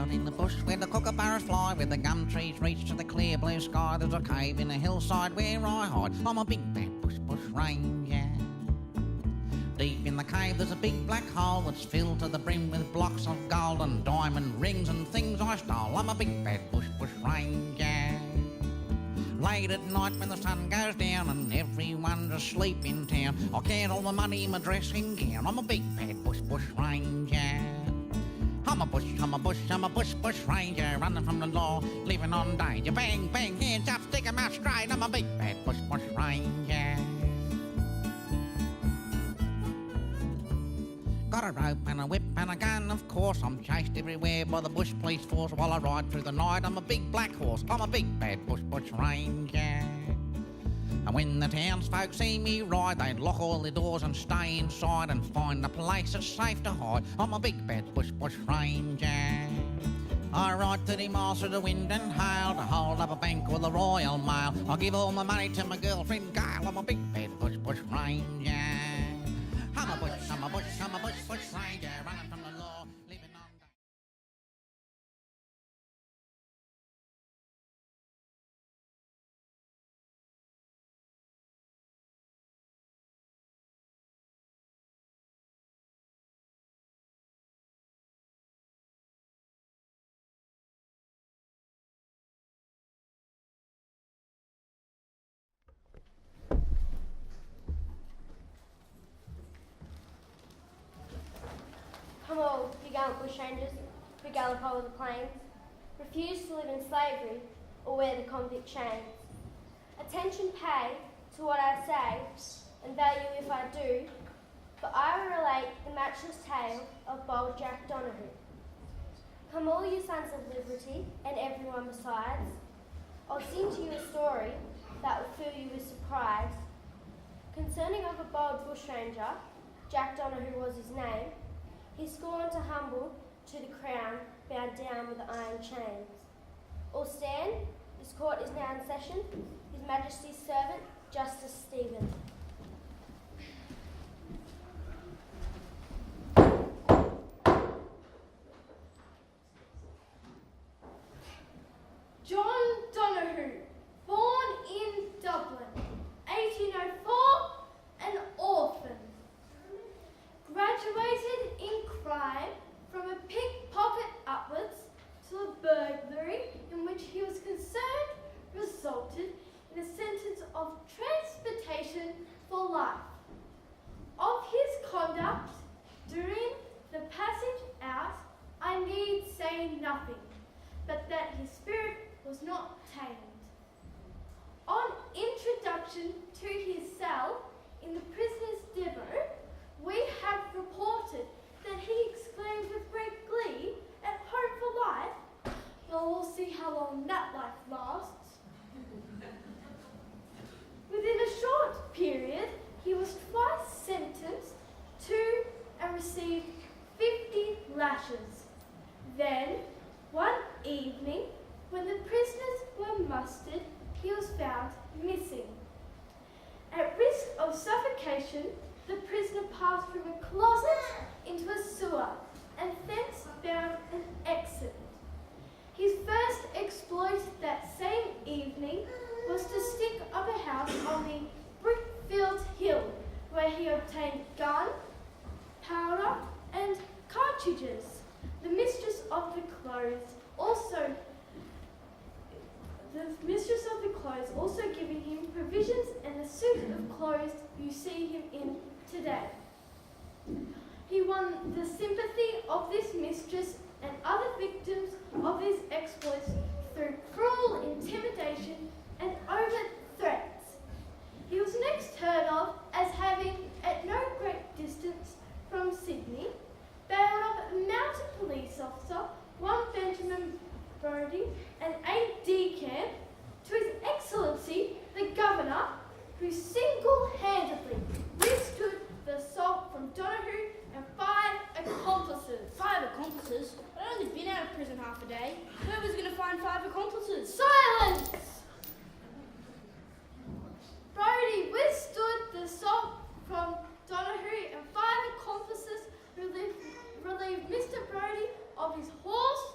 Out in the bush where the kookaburras fly, where the gum trees reach to the clear blue sky, there's a cave in the hillside where I hide. I'm a big bad bush ranger. Deep in the cave there's a big black hole that's filled to the brim with blocks of gold and diamond rings and things I stole. I'm a big bad bush ranger. Late at night when the sun goes down and everyone's asleep in town, I count all the money in my dressing gown. I'm a big bad bush ranger. I'm a bush ranger, running from the law, living on danger. Bang, bang, hands up, stick 'em out straight. I'm a big bad bush ranger. Got a rope and a whip and a gun, of course. I'm chased everywhere by the bush police force while I ride through the night. I'm a big black horse. I'm a big bad bush ranger. And when the townsfolk see me ride, they lock all their doors and stay inside and find a place that's safe to hide. I'm a big bad bush ranger. I ride 30 miles through the wind and hail to hold up a bank with the Royal Mail. I give all my money to my girlfriend Gail. I'm a big bad bush ranger. I'm a bush ranger, running from the law, living on. Come all, you gallant bushrangers, who gallop over the plains, refuse to live in slavery or wear the convict chains. Attention pay to what I say, and value if I do, for I will relate the matchless tale of Bold Jack Donahoo. Come all you sons of liberty, and everyone besides, I'll sing to you a story that will fill you with surprise, concerning of a bold bushranger, Jack Donahue was his name. He scorned to humble to the crown, bound down with iron chains. All stand, this court is now in session. His Majesty's servant, Justice Stephen. John Donahue, born in Dublin, 1804, an orphan. Graduated in crime from a pickpocket upwards to a burglary in which he was concerned resulted in a sentence of transportation for life. Of his conduct during the passage out, I need say nothing, but that his spirit was not tamed. On introduction to his cell in the prisoner's depot, we have reported that he exclaimed with great glee at hope for life, but we'll see how long that life lasts. Within a short period, he was twice sentenced to and received 50 lashes. Then, one evening, when the prisoners were mustered, he was found missing. At risk of suffocation, the prisoner passed from a closet into a sewer and thence found an exit. His first exploit that same evening was to stick up a house on the brick-filled hill, where he obtained gun, powder, and cartridges. The mistress of the clothes also giving him provisions and the suit of clothes you see him in today. He won the sympathy of this mistress and other victims of his exploits through cruel intimidation and overt threats. He was next heard of as having, at no great distance from Sydney, bailed up a mounted police officer, one Benjamin Brodie, and 8 decamp to His Excellency the Governor, who single-handedly withstood the assault from Donahue and 5 accomplices. 5 accomplices? I'd only been out of prison half a day. Where was going to find 5 accomplices? Silence! Brodie withstood the assault from Donahue and 5 accomplices who relieved Mr. Brodie of his horse,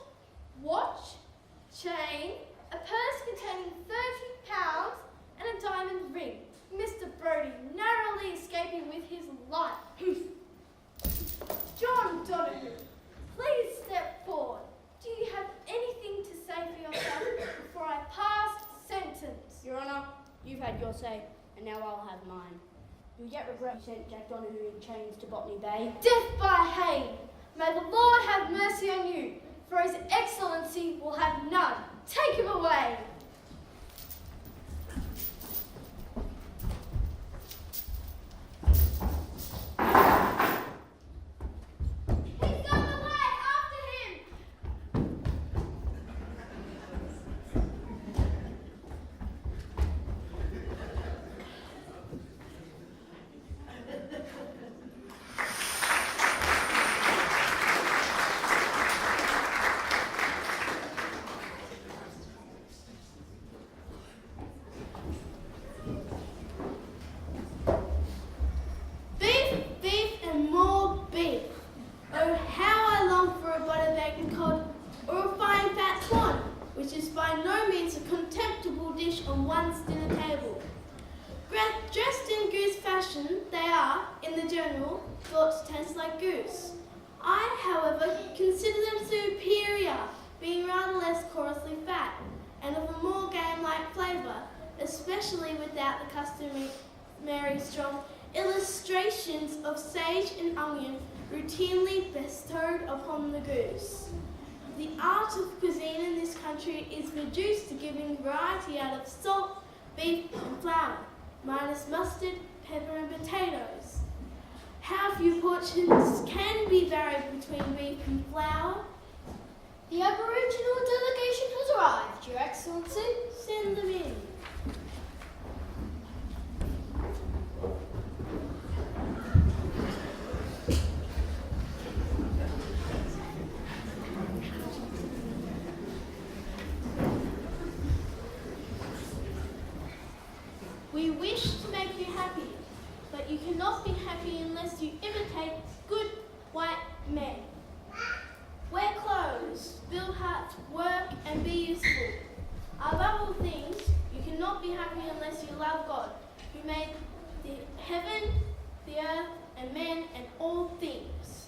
your say, and now I'll have mine. You'll yet regret you sent Jack Donahue in chains to Botany Bay. Death by hanging. May the Lord have mercy on you, for his excellency will have none. Take him away. He's gone away. After him. Especially without the customary strong illustrations of sage and onion routinely bestowed upon the goose. The art of cuisine in this country is reduced to giving variety out of salt, beef and flour, minus mustard, pepper and potatoes. How few portions can be varied between beef and flour? The Aboriginal delegation has arrived, Your Excellency. Send them in. We wish to make you happy, but you cannot be happy unless you imitate good white men. Wear clothes, build huts, work and be useful. Above all things, you cannot be happy unless you love God, who made the heaven, the earth and men and all things.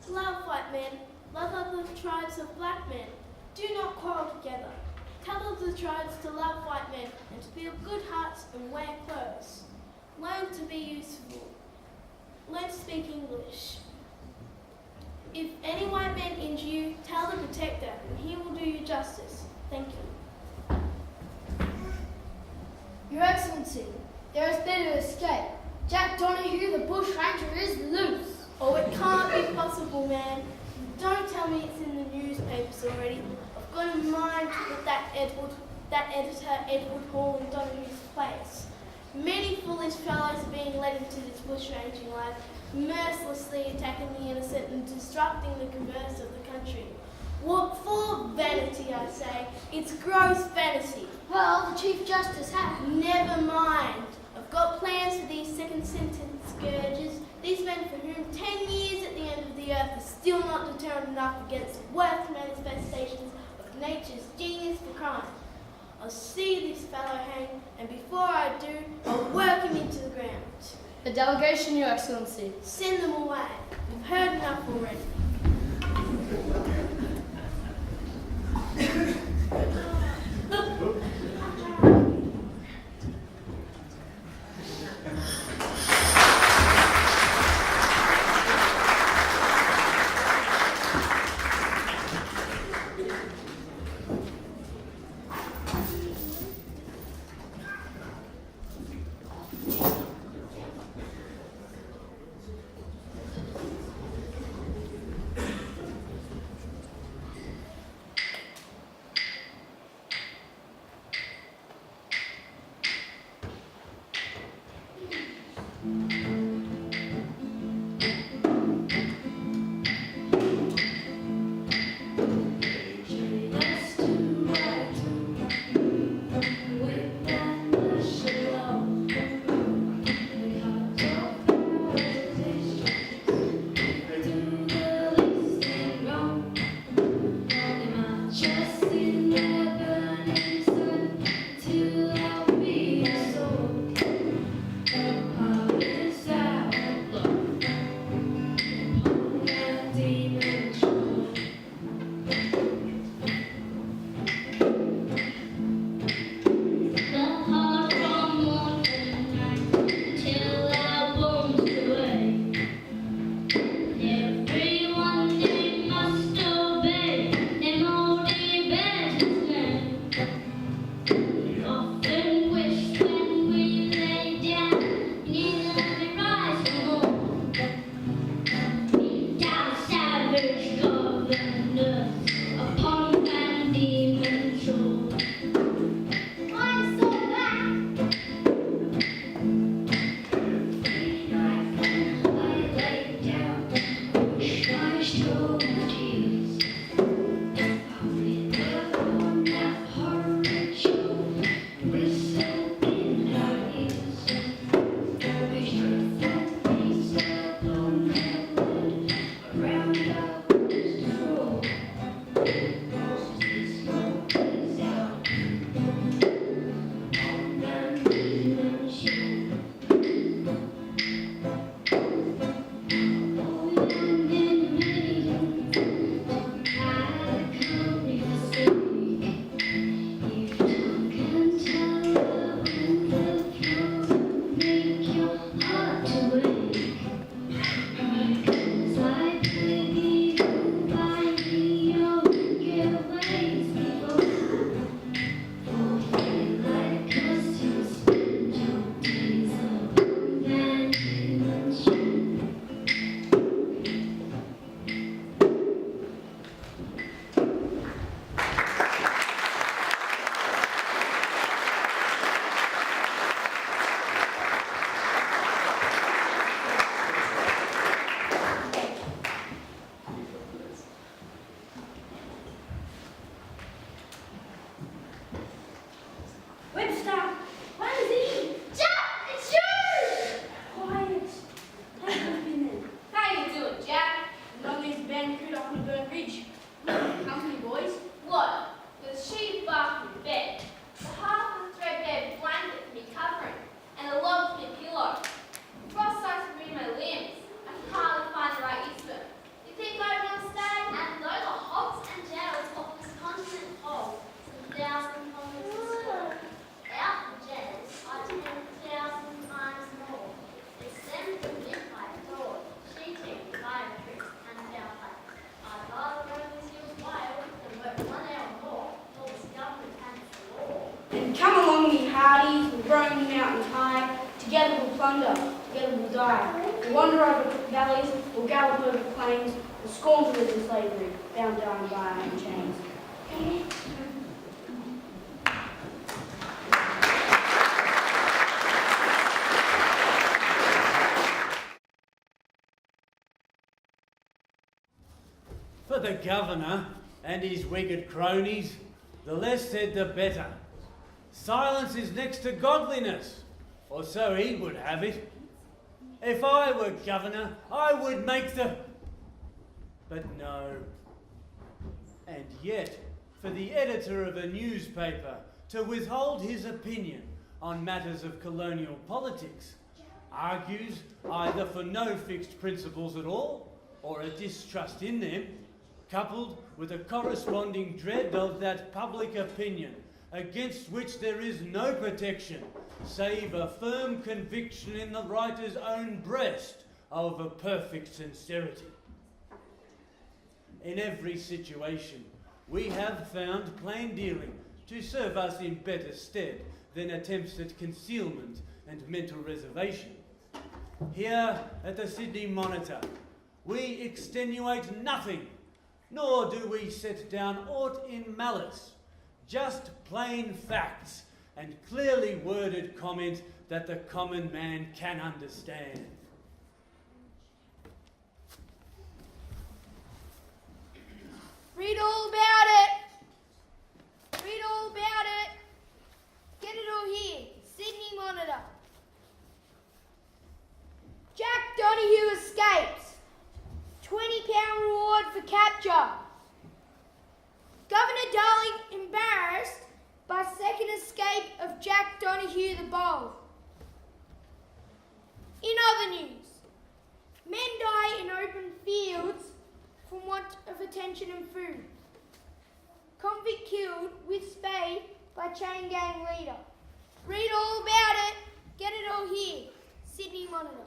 Love white men, love other tribes of black men. Do not quarrel together. Tell other tribes to love white men and to build good hearts and wear clothes. Learn to be useful. Learn to speak English. If any white man injure you, tell the protector and he will do you justice. Thank you. Your Excellency, there has been an escape. Jack Donahue, the bushranger, is loose. Oh, it can't be possible, man. Don't tell me it's in the newspapers already. I've got a mind to put that editor, Edward Hall, in Donahue's place. Many foolish fellows are being led into this bushranging life, mercilessly attacking the innocent and disrupting the commerce of the country. What for vanity, I say. It's gross vanity. Well, the Chief Justice has. Never mind. I've got plans for these second sentence scourges, these men for whom 10 years at the end of the earth are still not deterrent enough against the worst manifestations of nature's genius for crime. I'll see this fellow hang, and before I do, I'll work him into the ground. The delegation, Your Excellency. Send them away. We've heard enough already. roam the mountains high. Together we'll plunder, together we'll die. We'll wander over valleys, we'll gallop over plains, we'll scorn to live in slavery, bound down by iron chains. For the governor and his wicked cronies, the less said the better. Silence is next to godliness, or so he would have it. If I were governor, I would make the... But no. And yet, for the editor of a newspaper to withhold his opinion on matters of colonial politics argues either for no fixed principles at all, or a distrust in them, coupled with a corresponding dread of that public opinion against which there is no protection save a firm conviction in the writer's own breast of a perfect sincerity. In every situation, we have found plain dealing to serve us in better stead than attempts at concealment and mental reservation. Here at the Sydney Monitor, we extenuate nothing, nor do we set down aught in malice, just plain facts and clearly worded comment that the common man can understand. Read all about it. Read all about it. Get it all here. Sydney Monitor. Jack Donahue escapes. £20 reward for capture. Governor Darling embarrassed by second escape of Jack Donahue the Bold. In other news, men die in open fields from want of attention and food. Convict killed with spade by chain gang leader. Read all about it. Get it all here. Sydney Monitor.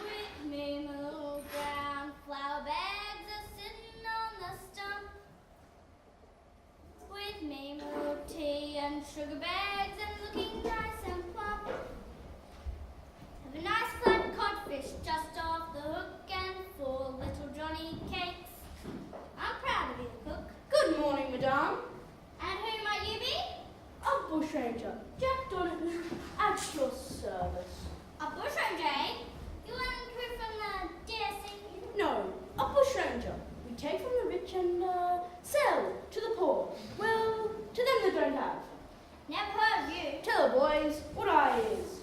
With me, my little brown flower bags are sitting on the stump. With me, my little tea and sugar bags and looking nice and plump. Have a nice flat codfish just off the hook and 4 little Johnny cakes. I'm proud to be the cook. Good morning, madame. And who might you be? A bushranger, Jack Donahue, at your service. A bushranger, eh? You weren't crew from the DSC? No, a bushranger. We take from the rich and sell to the poor. Well, to them that don't have. Never heard of you. Tell the boys what I is.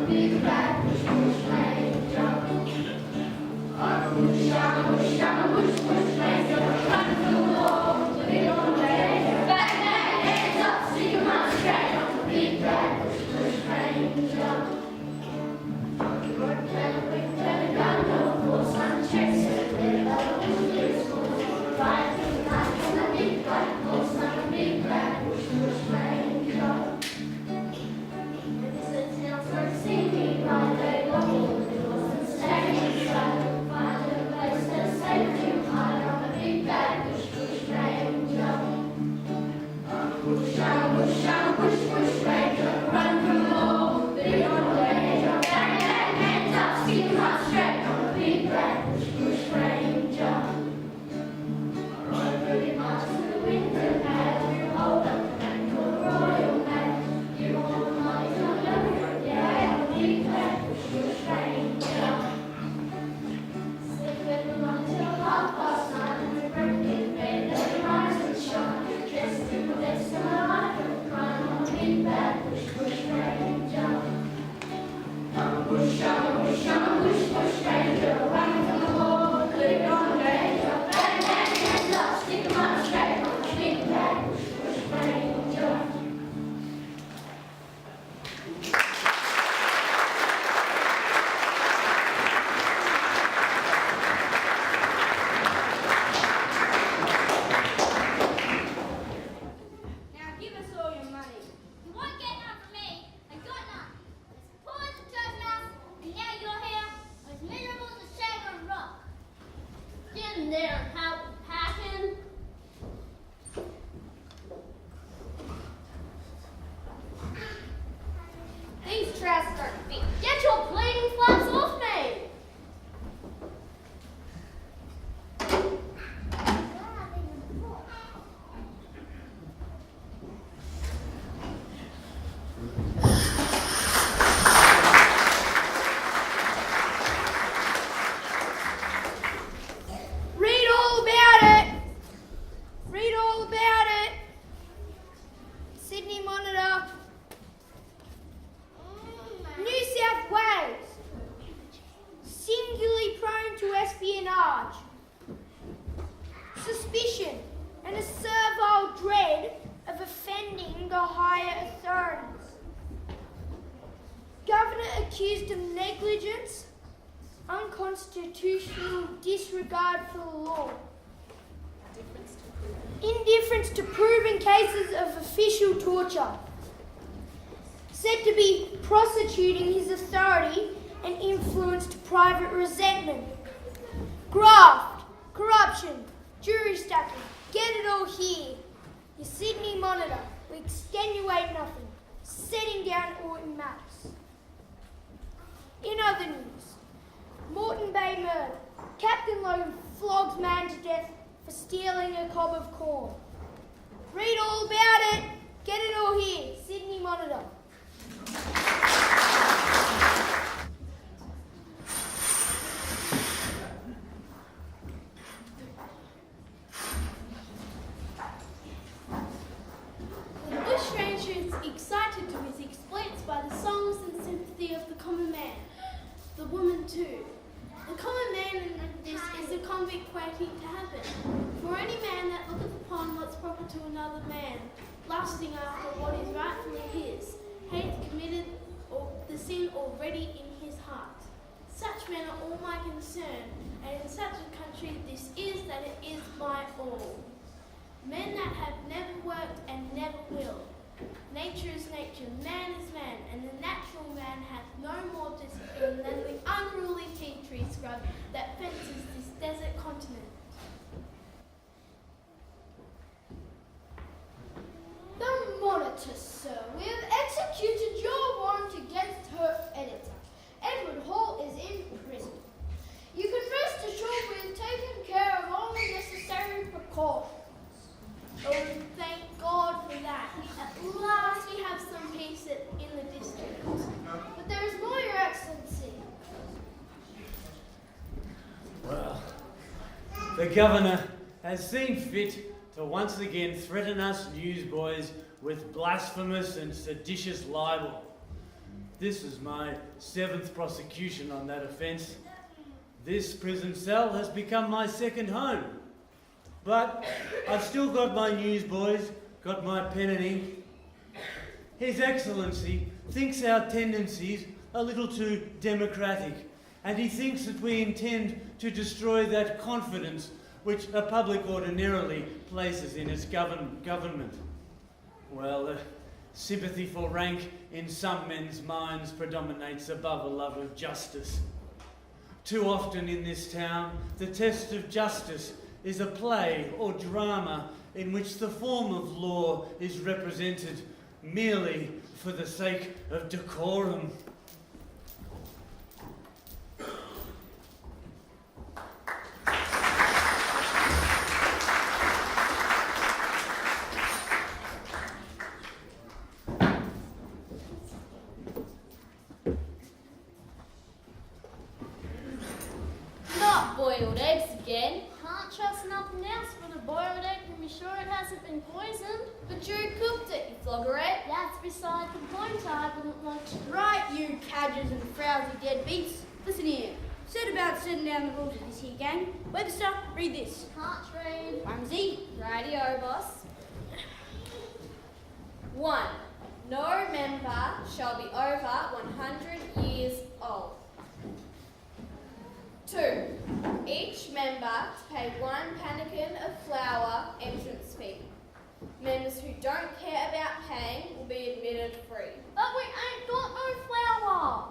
Be suspicion, and a servile dread of offending the higher authorities. Governor accused of negligence, unconstitutional disregard for the law, indifference to proven cases of official torture, said to be prostituting his authority and influenced private resentment, graft, corruption, jury stacking, get it all here. Your Sydney Monitor, we extenuate nothing, setting down all in maps. In other news, Moreton Bay murder. Captain Logan flogs man to death for stealing a cob of corn. Read all about it. Get it all here. Sydney Monitor. The bushranger is excited to his exploits by the songs and sympathy of the common man. The woman too. The common man in this is a convict waiting to happen. For any man that looketh upon what's proper to another man, lusting after what is rightfully his, hath committed the sin already in his heart. Such men are all my concern, and in such a country this is that it is my all. Men that have never worked and never will. Nature is nature, man is man, and the natural man hath no more discipline than the unruly tea tree scrub that fences this desert continent. The Monitor, sir. We have executed your warrant against her editor. Edward Hall is in prison. You can rest assured we have taken care of all the necessary precautions. Oh, thank God for that. At last we have some peace in the district. But there is more, Your Excellency. Well, the Governor has seen fit to once again threaten us newsboys with blasphemous and seditious libel. This is my 7th prosecution on that offence. This prison cell has become my second home. But I've still got my newsboys, got my pen and ink. His Excellency thinks our tendencies a little too democratic, and he thinks that we intend to destroy that confidence which a public ordinarily places in its government. Well, sympathy for rank in some men's minds predominates above a love of justice. Too often in this town, the test of justice is a play or drama in which the form of law is represented merely for the sake of decorum. Not boiled eggs again. Can't trust nothing else but a boiled egg and be sure it hasn't been poisoned. But you cooked it, you floggerette. That's beside the point. I wouldn't want to. Right, you cadgers and frowsy deadbeats. Listen here. Said about setting down the rules of this here gang. Webster, read this. Can't read. Ramsey. Radio, boss. 1. No member shall be over 100 years old. 2. Each member to pay 1 pannikin of flour entrance fee. Members who don't care about paying will be admitted free. But we ain't got no flour.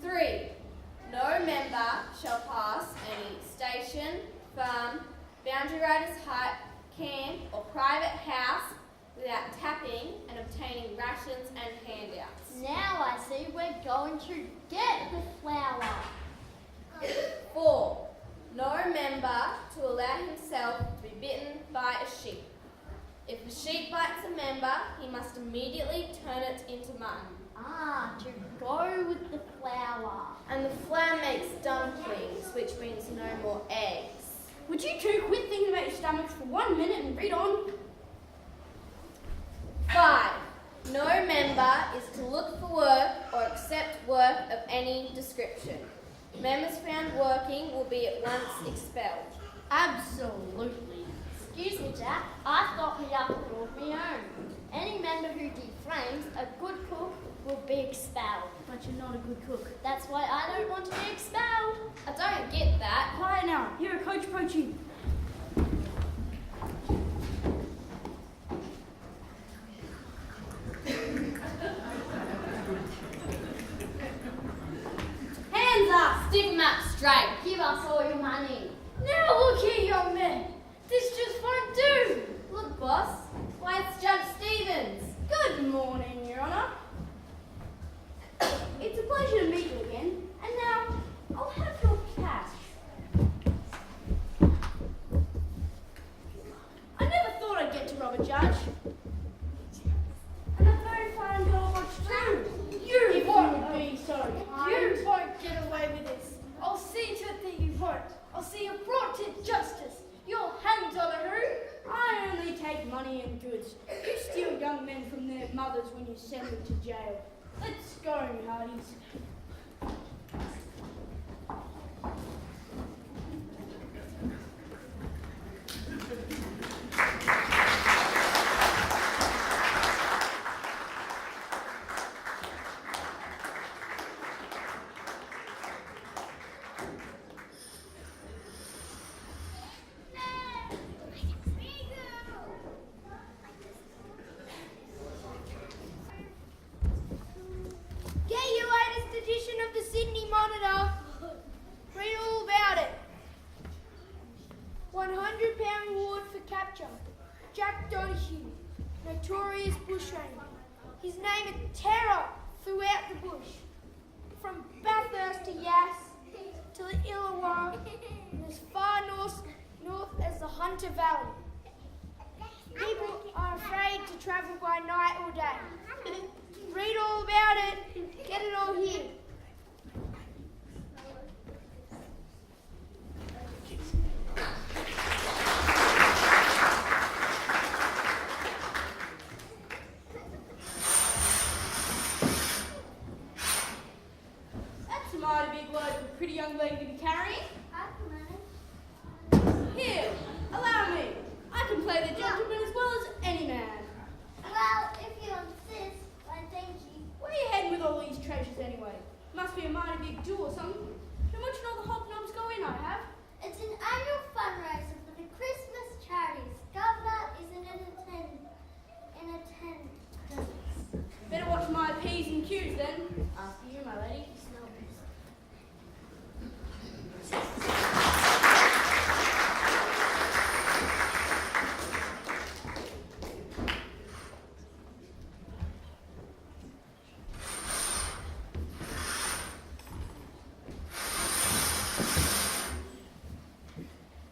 3. No member shall pass any station, farm, boundary rider's hut, camp or private house without tapping and obtaining rations and handouts. Now I see we're going to get the flour. 4. No member to allow himself to be bitten by a sheep. If a sheep bites a member, he must immediately turn it into mutton. To go with the flour. And the flour makes dumplings, which means no more eggs. Would you two quit thinking about your stomachs for 1 minute and read on? 5. No member is to look for work or accept work of any description. Members found working will be at once expelled. Absolutely. Excuse me, Jack. I thought me up a law of my own. Any member who deframes a good cook will be expelled. But you're not a good cook. That's why I don't want to be expelled. I don't get that. Quiet now. You're a coach approaching. Hands up! Stick 'em up straight. Give us all your money. Now look here, young man. This just won't do. Look, boss. Why, it's Judge Stevens. Good morning, Your Honour. It's a pleasure to meet you again. And now, I'll have your cash. I never thought I'd get to rob a judge. And a very fine girl watch too. You won't be so You won't get away with this. I'll see to it that you won't. I'll see you brought to justice. You'll hang, Donahue. I only take money and goods. You steal young men from their mothers when you send them to jail. Let's go, hearties. Get your latest edition of the Sydney Monitor. Read all about it. £100 reward for capture. Jack Donahue, notorious bushranger. His name is terror throughout the bush. From Bathurst to Yass to the Illawarra and as far north as the Hunter Valley. People are afraid to travel by night or day. Read all about it. Get it all here. That's a mighty big load for a pretty young lady to be carrying. Here, allow me. I can play the gentleman as well as any man. Well, if you insist, why thank you. Where are you heading with all these treasures anyway? Must be a mighty big do or something. How much and all the hobnobs go in, I have? It's an annual fundraiser for the Christmas charities. Governor is in attendance. Better watch my P's and Q's then. After you, my lady.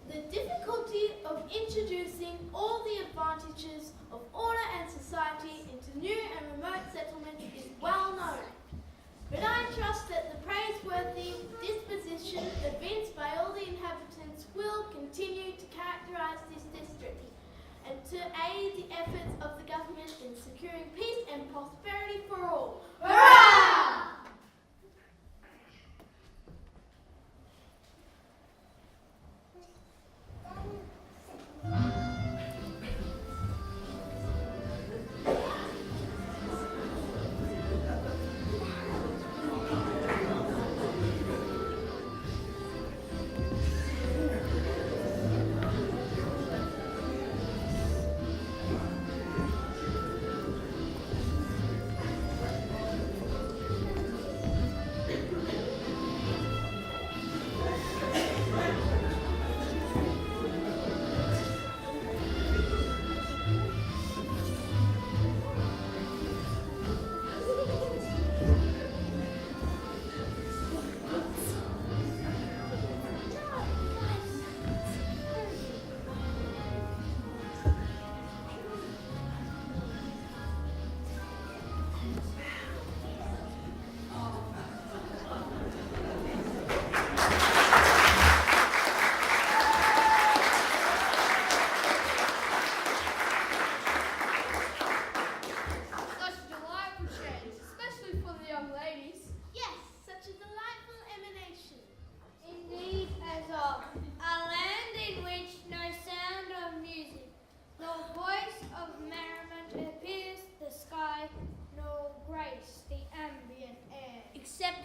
The difficulty of introducing all the advantages of order and society into new and remote settlements is well known. But I trust that the praiseworthy disposition evinced by all the inhabitants will continue to characterise this district and to aid the efforts of the government in securing peace and prosperity for all. Hurrah!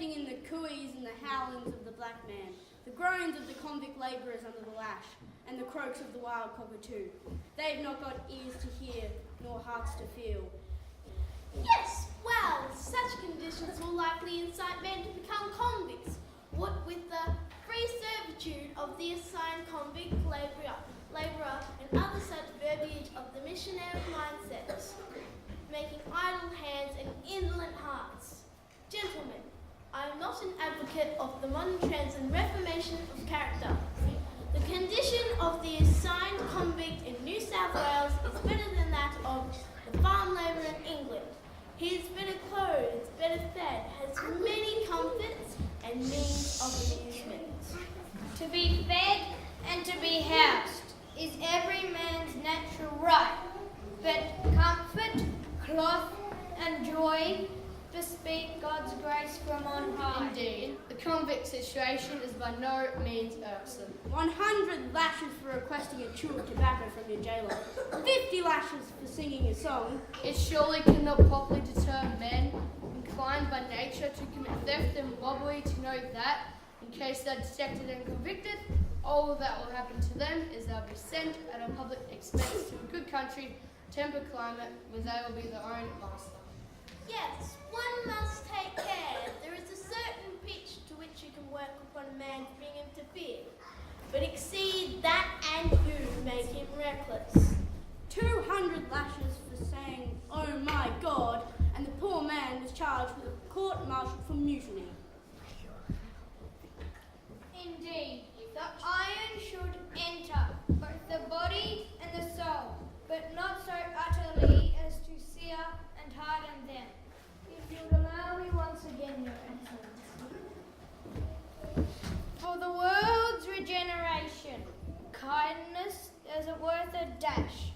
living in the cooeys and the howlings of the black man, the groans of the convict labourers under the lash, and the croaks of the wild cockatoo. They've not got ears to hear, nor hearts to feel. Yes, well, such conditions will likely incite men to become convicts, what with the free servitude of the assigned convict, labourer, and other such verbiage of the missionary mindsets, making idle hands and indolent hearts. Gentlemen, I am not an advocate of the modern trends and reformation of character. The condition of the assigned convict in New South Wales is better than that of the farm labourer in England. He is better clothed, better fed, has many comforts and means of amusement. To be fed and to be housed is every man's natural right, but comfort, cloth, and joy bespeak God's grace from on high. Indeed, the convict situation is by no means irksome. 100 lashes for requesting a chew of tobacco from your jailer, 50 lashes for singing a song. It surely cannot properly deter men inclined by nature to commit theft and robbery to know that, in case they're detected and convicted, all that will happen to them is they'll be sent at a public expense to a good country, temperate climate, where they will be their own master. Yes, one must take care. There is a certain pitch to which you can work upon a man to bring him to fear, but exceed that and you make him reckless. 200 lashes for saying, "Oh my God," and the poor man was charged with a court-martial for mutiny. Indeed, the iron should enter both the body and the soul, but not so utterly as to sear and harden them. If you'll allow me once again, Your Excellency. For the world's regeneration, kindness is worth a dash.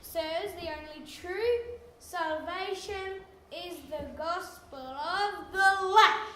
Sirs, the only true salvation is the gospel of the lash.